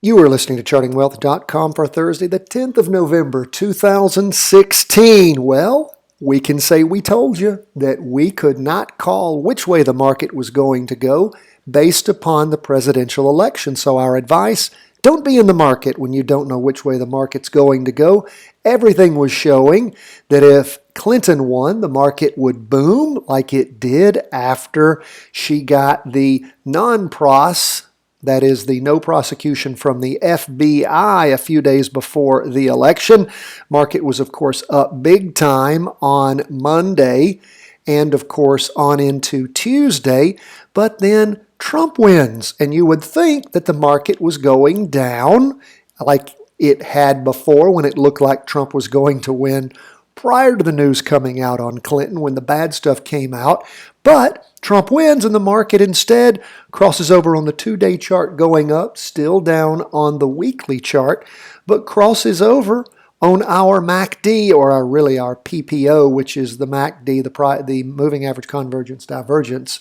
You are listening to ChartingWealth.com for Thursday, the 10th of November, 2016. Well, we can say we told you that we could not call which way the market was going to go based upon the presidential election. So our advice, don't be in the market when you don't know which way the market's going to go. Everything was showing that if Clinton won, the market would boom like it did after she got the non-pros, that is the no prosecution from the FBI a few days before the election. Market was, of course, up big time on Monday and, of course, on into Tuesday. But then Trump wins, and you would think that the market was going down like it had before when it looked like Trump was going to win prior to the news coming out on Clinton when the bad stuff came out. But Trump wins and the market instead crosses over on the two-day chart going up, still down on the weekly chart, but crosses over on our MACD, or our PPO, which is the MACD, the moving average convergence divergence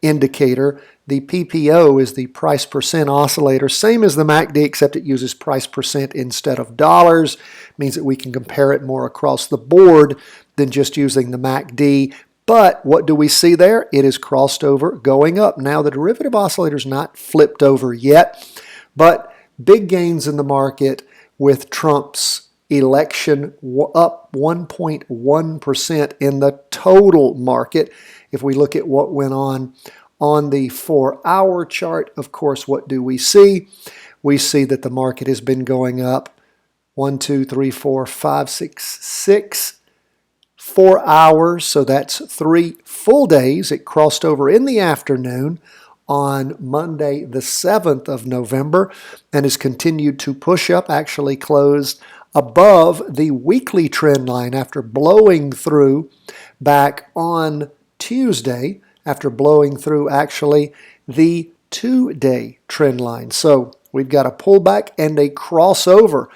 indicator. The PPO is the price percent oscillator, same as the MACD, except it uses price percent instead of dollars. Means that we can compare it more across the board than just using the MACD. But what do we see there? It is crossed over going up. Now the derivative oscillator is not flipped over yet, but big gains in the market with Trump's election up 1.1% in the total market. If we look at what went on the 4-hour chart, of course, what do we see? We see that the market has been going up 1, 2, 3, 4, 5, 6, 4 hours. So that's 3 full days. It crossed over in the afternoon on Monday, the 7th of November, and has continued to push up, actually closed above the weekly trend line after blowing through back on Tuesday, after blowing through actually the 2-day trend line. So we've got a pullback and a crossover.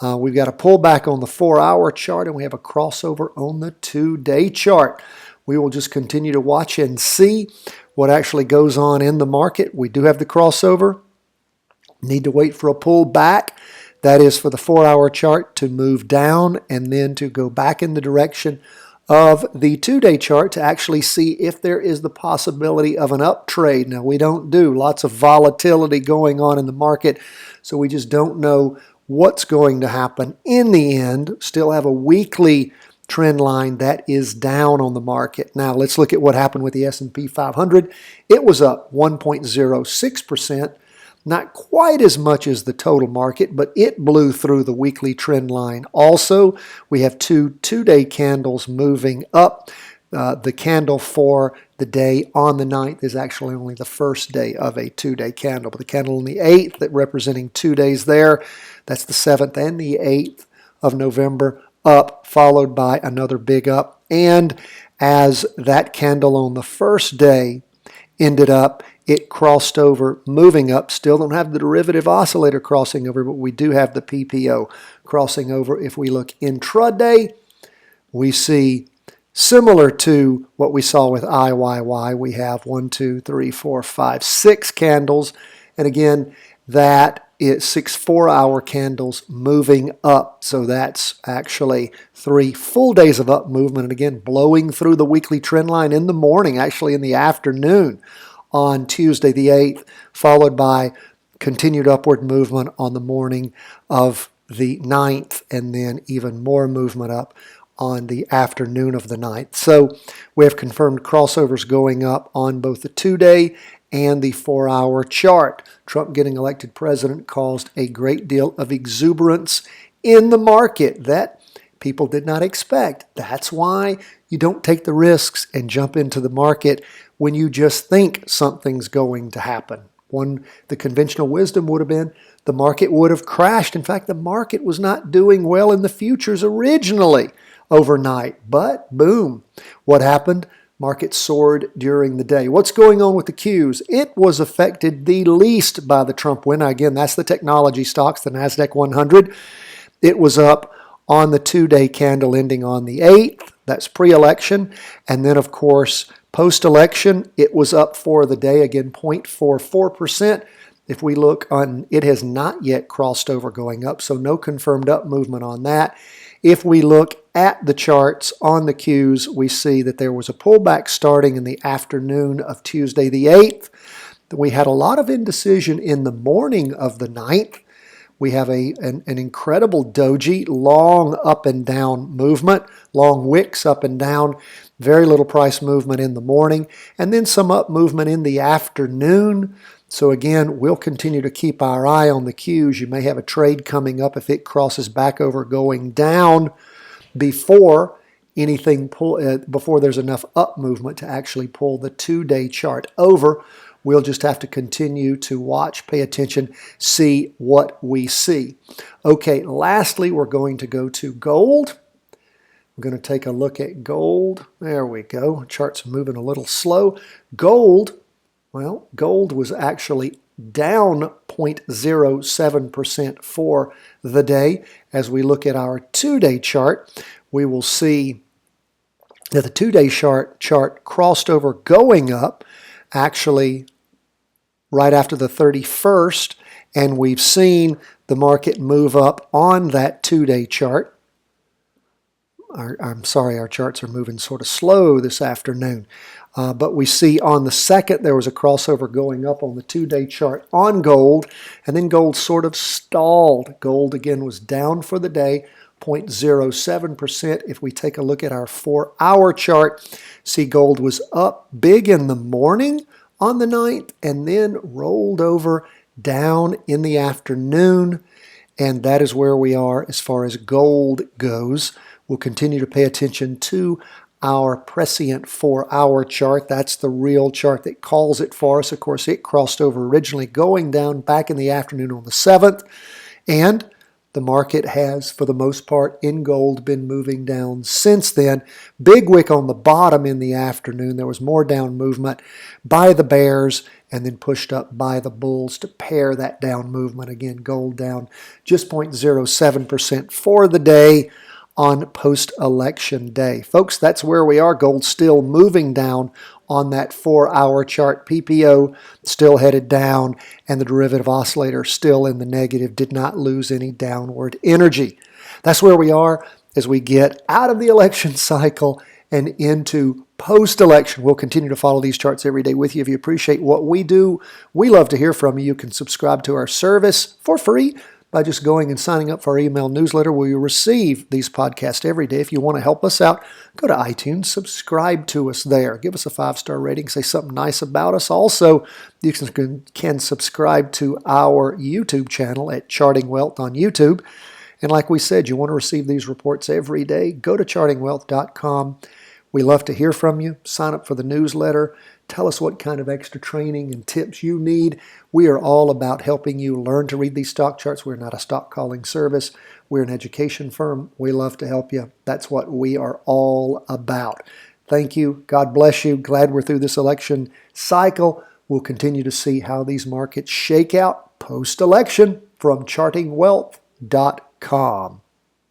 We've got a pullback on the 4-hour chart and we have a crossover on the 2-day chart. We will just continue to watch and see what actually goes on in the market. We do have the crossover. Need to wait for a pullback. That is for the 4-hour chart to move down and then to go back in the direction of the 2-day chart to actually see if there is the possibility of an up trade. Now, we don't do lots of volatility going on in the market, so we just don't know what's going to happen in the end. Still have a weekly trend line that is down on the market. Now, let's look at what happened with the S&P 500. It was up 1.06%. Not quite as much as the total market, but it blew through the weekly trend line. Also, we have two-day candles moving up. The candle for the day on the 9th is actually only the first day of a 2-day candle. But the candle on the 8th, that representing 2 days there, that's the 7th and the 8th of November, up, followed by another big up. And as that candle on the first day ended up, it crossed over, moving up. Still don't have the derivative oscillator crossing over, but we do have the PPO crossing over. If we look intraday, we see similar to what we saw with IYY. We have 1, 2, 3, 4, 5, 6 candles. And again, that is 6 4-hour candles moving up. So that's actually 3 full days of up movement. And again, blowing through the weekly trend line in the morning, actually in the afternoon on Tuesday the 8th, followed by continued upward movement on the morning of the 9th, and then even more movement up on the afternoon of the 9th. So we have confirmed crossovers going up on both the 2-day and the 4-hour chart. Trump getting elected president caused a great deal of exuberance in the market that people did not expect. That's why you don't take the risks and jump into the market when you just think something's going to happen. The conventional wisdom would have been the market would have crashed. In fact, the market was not doing well in the futures originally overnight. But boom, what happened? Market soared during the day. What's going on with the Qs? It was affected the least by the Trump win. Now, again, that's the technology stocks, the NASDAQ 100. It was up on the 2-day candle ending on the 8th. That's pre-election. And then, of course, post-election, it was up for the day, again, 0.44%. If we look on, it has not yet crossed over going up, so no confirmed up movement on that. If we look at the charts on the Qs, we see that there was a pullback starting in the afternoon of Tuesday the 8th. We had a lot of indecision in the morning of the 9th. We have an incredible doji, long up and down movement, long wicks up and down, very little price movement in the morning, and then some up movement in the afternoon. So again, we'll continue to keep our eye on the Qs. You may have a trade coming up if it crosses back over going down before before there's enough up movement to actually pull the 2-day chart over. We'll just have to continue to watch, pay attention, see what we see. Okay, lastly, we're going to go to gold. We're going to take a look at gold. There we go. Chart's moving a little slow. Gold was actually down 0.07% for the day. As we look at our 2-day chart, we will see that the 2-day chart crossed over going up, actually right after the 31st, and we've seen the market move up on that 2-day chart. I'm sorry, our charts are moving sort of slow this afternoon. But we see on the 2nd there was a crossover going up on the 2-day chart on gold, and then gold sort of stalled. Gold again was down for the day, 0.07%. If we take a look at our 4-hour chart, see gold was up big in the morning on the 9th and then rolled over down in the afternoon, and that is where we are as far as gold goes. We'll continue to pay attention to our prescient 4-hour chart. That's the real chart that calls it for us. Of course, it crossed over originally going down back in the afternoon on the 7th, and the market has, for the most part, in gold, been moving down since then. Big wick on the bottom in the afternoon. There was more down movement by the bears and then pushed up by the bulls to pair that down movement. Again, gold down just 0.07% for the day on post-election day. Folks, that's where we are. Gold still moving down on that 4-hour chart. PPO still headed down, and the derivative oscillator still in the negative, did not lose any downward energy. That's where we are as we get out of the election cycle and into post-election. We'll continue to follow these charts every day with you. If you appreciate what we do, we love to hear from you. You can subscribe to our service for free by just going and signing up for our email newsletter, where you receive these podcasts every day. If you want to help us out, go to iTunes, subscribe to us there. Give us a 5-star rating, say something nice about us. Also, you can subscribe to our YouTube channel at Charting Wealth on YouTube. And like we said, you want to receive these reports every day, go to chartingwealth.com. We love to hear from you. Sign up for the newsletter. Tell us what kind of extra training and tips you need. We are all about helping you learn to read these stock charts. We're not a stock calling service. We're an education firm. We love to help you. That's what we are all about. Thank you. God bless you. Glad we're through this election cycle. We'll continue to see how these markets shake out post-election from chartingwealth.com.